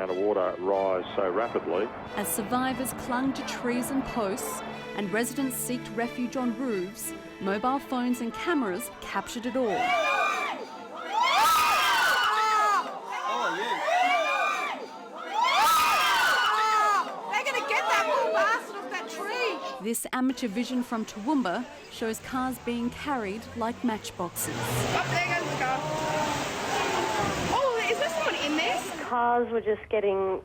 amount of water rise so rapidly. As survivors clung to trees and posts and residents sought refuge on roofs, mobile phones and cameras captured it all. This amateur vision from Toowoomba shows cars being carried like matchboxes. Oh, there goes the car. Oh, is there someone in there? Cars were just getting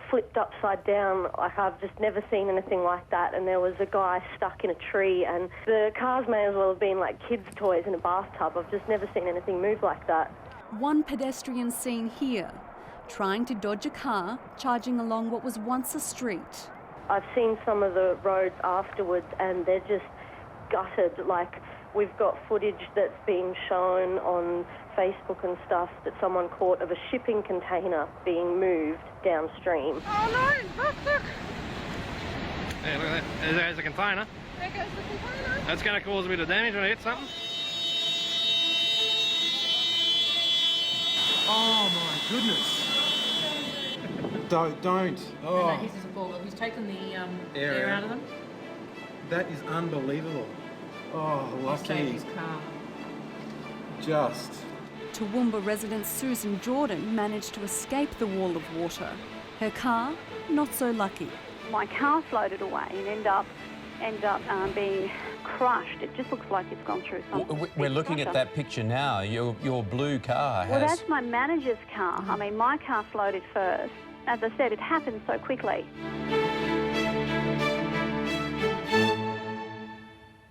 flipped upside down. Like, I've just never seen anything like that. And there was a guy stuck in a tree, and the cars may as well have been like kids' toys in a bathtub. I've just never seen anything move like that. One pedestrian seen here, trying to dodge a car charging along what was once a street. I've seen some of the roads afterwards and they're just gutted. Like, we've got footage that's been shown on Facebook and stuff that someone caught of a shipping container being moved downstream. Oh no, look! Hey, look at that. There's a container. There goes the container. That's going to cause a bit of damage when it hits something. Oh my goodness. Don't. Oh. No, his is a ball. He's taken the air out of them. That is unbelievable. Oh, He's saved his lucky. car. Just. Toowoomba resident Susan Jordan managed to escape the wall of water. Her car, not so lucky. My car floated away and ended up being crushed. It just looks like it's gone through something. We're looking at that picture now. Your blue car has... Well, that's my manager's car. I mean, my car floated first. As I said, it happened so quickly.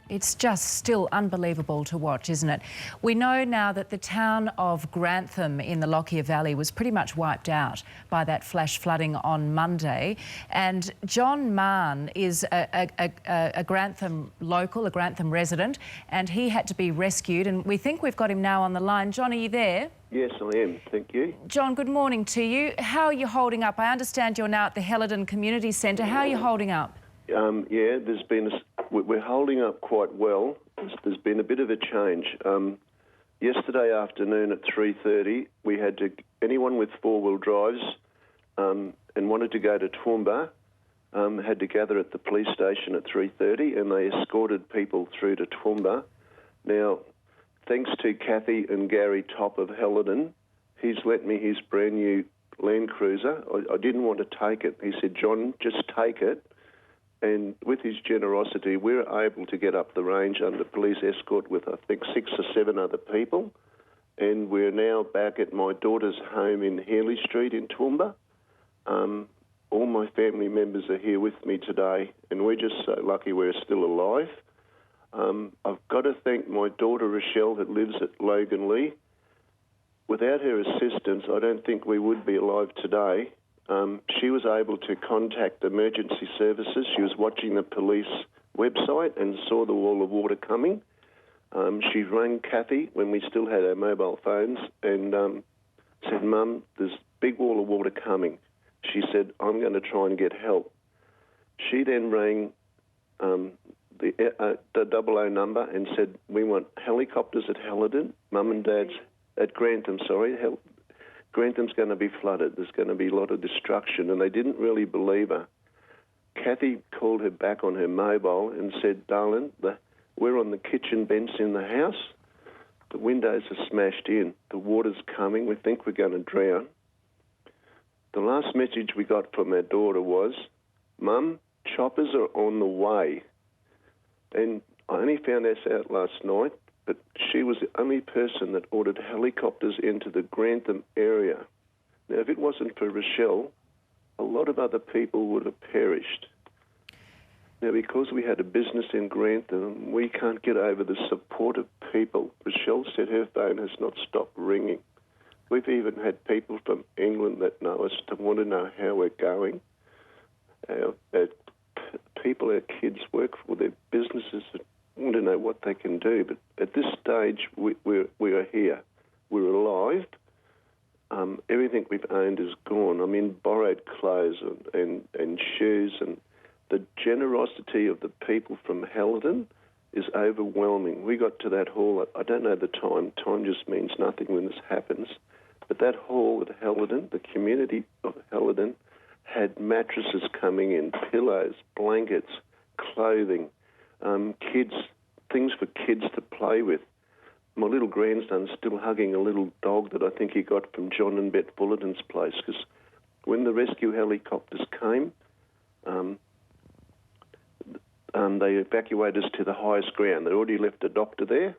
It's just still unbelievable to watch, isn't it? We know now that the town of Grantham in the Lockyer Valley was pretty much wiped out by that flash flooding on Monday. And John Mann is a Grantham local, a Grantham resident, and he had to be rescued. And we think we've got him now on the line. John, are you there? Yes, I am. Thank you. John, good morning to you. How are you holding up? I understand you're now at the Helidon Community Centre. How are you holding up? Yeah, we're holding up quite well. There's been a bit of a change. Yesterday afternoon at 3:30, we had anyone with four-wheel drives and wanted to go to Toowoomba had to gather at the police station at 3:30, and they escorted people through to Toowoomba. Now, thanks to Kathy and Gary Top of Helidon, he's lent me his brand new Land Cruiser. I didn't want to take it. He said, "John, just take it." And with his generosity, we were able to get up the range under police escort with, I think, 6 or 7 other people. And we're now back at my daughter's home in Healy Street in Toowoomba. All my family members are here with me today, and we're just so lucky we're still alive. I've got to thank my daughter Rochelle, that lives at Logan Lee. Without her assistance, I don't think we would be alive today. She was able to contact emergency services. She was watching the police website and saw the wall of water coming. She rang Kathy when we still had our mobile phones and said, "Mum, there's a big wall of water coming." She said, "I'm going to try and get help." She then rang the 00 number and said, "We want helicopters at Helidon, Mum and Dad's at Grantham, sorry. Grantham's going to be flooded. There's going to be a lot of destruction." And they didn't really believe her. Kathy called her back on her mobile and said, "Darling, we're on the kitchen bench in the house. The windows are smashed in. The water's coming. We think we're going to drown." The last message we got from our daughter was, "Mum, choppers are on the way." And I only found this out last night, but she was the only person that ordered helicopters into the Grantham area. Now, if it wasn't for Rochelle, a lot of other people would have perished. Now, because we had a business in Grantham, we can't get over the support of people. Rochelle said her phone has not stopped ringing. We've even had people from England that know us to want to know how we're going. Our people, our kids work for their businesses that want to know what they can do. But at this stage, we are here. We're alive. Everything we've owned is gone. I mean, borrowed clothes and shoes, and the generosity of the people from Helidon is overwhelming. We got to that hall, I don't know the time. Time just means nothing when this happens. But that hall at Helidon, the community of Helidon, had mattresses coming in, pillows, blankets, clothing, kids, things for kids to play with. My little grandson's still hugging a little dog that I think he got from John and Bet Fullerton's place, because when the rescue helicopters came, they evacuated us to the highest ground. They already left a doctor there,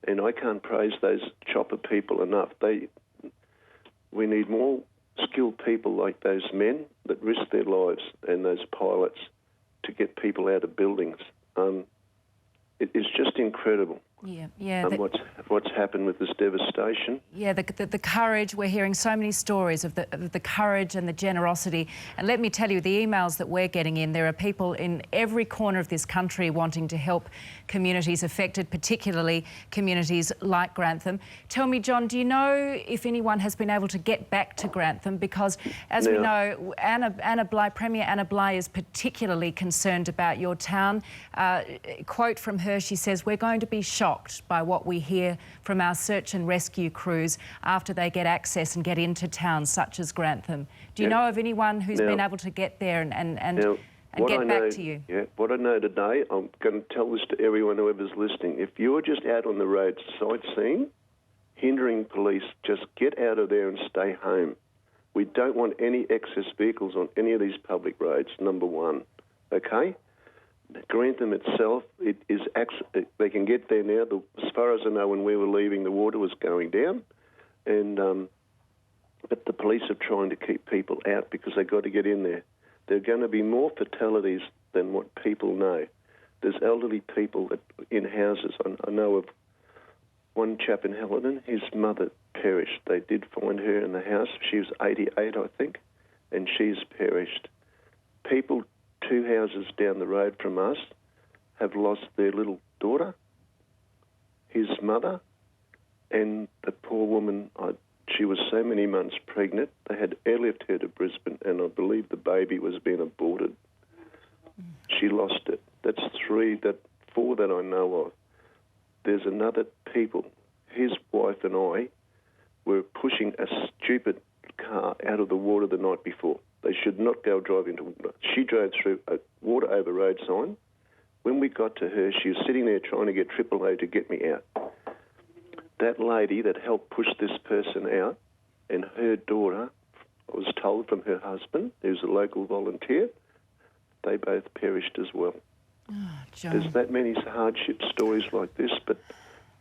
and I can't praise those chopper people enough. We need more skilled people like those men that risk their lives and those pilots to get people out of buildings. It is just incredible. Yeah. What's happened with this devastation? Yeah, the courage. We're hearing so many stories of the courage and the generosity. And let me tell you, the emails that we're getting in, there are people in every corner of this country wanting to help communities affected, particularly communities like Grantham. Tell me, John, do you know if anyone has been able to get back to Grantham? Because, as we know, Premier Anna Bligh is particularly concerned about your town. Quote from her, she says, "We're going to be shocked by what we hear from our search and rescue crews after they get access and get into towns such as Grantham." Do you know of anyone who's been able to get there and get back to you? Yeah, what I know today, I'm going to tell this to everyone whoever's listening. If you're just out on the road sightseeing, hindering police, just get out of there and stay home. We don't want any excess vehicles on any of these public roads, number one, okay? Grantham itself, they can get there now. As far as I know, when we were leaving, the water was going down, but the police are trying to keep people out because they've got to get in there. There are going to be more fatalities than what people know. There's elderly people in houses. I know of one chap in Helidon, his mother perished. They did find her in the house. She was 88, I think, and she's perished. People 2 houses down the road from us have lost their little daughter, his mother, and the poor woman, she was so many months pregnant, they had airlift her to Brisbane, and I believe the baby was being aborted. She lost it. That's 4 that I know of. There's another people. His wife and I were pushing a stupid car out of the water the night before. They should not go drive into water. She drove through a water over road sign. When we got to her, she was sitting there trying to get AAA to get me out. That lady that helped push this person out and her daughter, I was told from her husband, who's a local volunteer, they both perished as well. Oh, John. There's that many hardship stories like this, but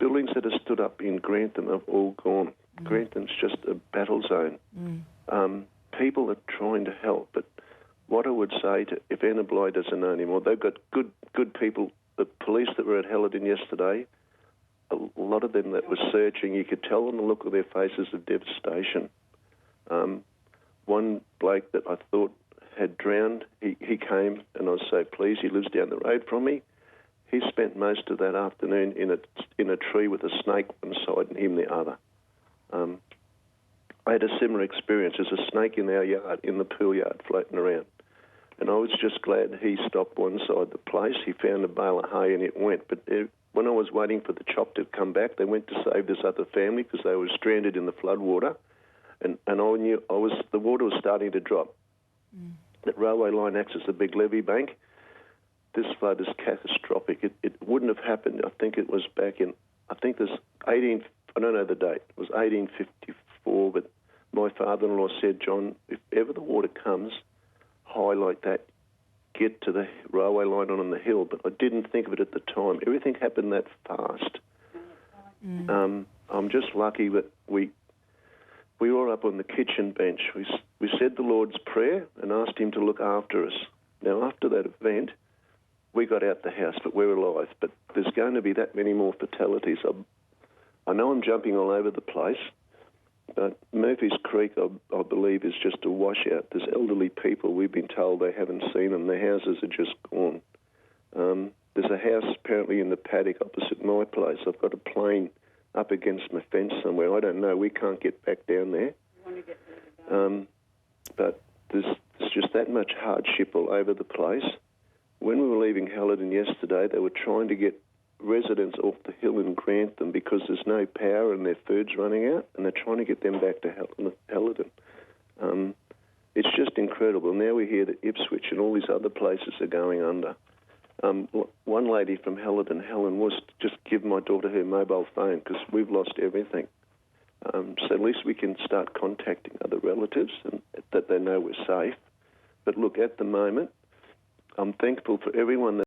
buildings that have stood up in Grantham have all gone. Grantham's just a battle zone. People are trying to help, but what I would say to, if Anna Bligh doesn't know anymore, they've got good people. The police that were at Helidon yesterday, a lot of them that were searching, you could tell on the look of their faces of devastation. One bloke that I thought had drowned, he came and I was so pleased. He lives down the road from me. He spent most of that afternoon in a tree with a snake one side and him the other. I had a similar experience. There's a snake in our yard, in the pool yard, floating around. And I was just glad he stopped one side the place. He found a bale of hay and it went. But when I was waiting for the chop to come back, they went to save this other family because they were stranded in the floodwater. And I knew the water was starting to drop. That railway line acts as a big levee bank. This flood is catastrophic. It wouldn't have happened. I think it was back in, I don't know the date. It was 1854, but my father-in-law said, "John, if ever the water comes high like that, get to the railway line on the hill." But I didn't think of it at the time. Everything happened that fast. I'm just lucky that we were up on the kitchen bench. We said the Lord's Prayer and asked him to look after us. Now, after that event, we got out the house, but we're alive. But there's going to be that many more fatalities. I know I'm jumping all over the place, but Murphy's Creek, I believe, is just a washout. There's elderly people. We've been told they haven't seen them. Their houses are just gone. There's a house apparently in the paddock opposite my place. I've got a plane up against my fence somewhere. I don't know. We can't get back down there. But there's just that much hardship all over the place. When we were leaving Helidon yesterday, they were trying to get residents off the hill in Grantham because there's no power and their food's running out, and they're trying to get them back to Helidon. It's just incredible. Now we hear that Ipswich and all these other places are going under. One lady from Helidon, Helen, was just give my daughter her mobile phone because we've lost everything. So at least we can start contacting other relatives and that they know we're safe. But look, at the moment, I'm thankful for everyone that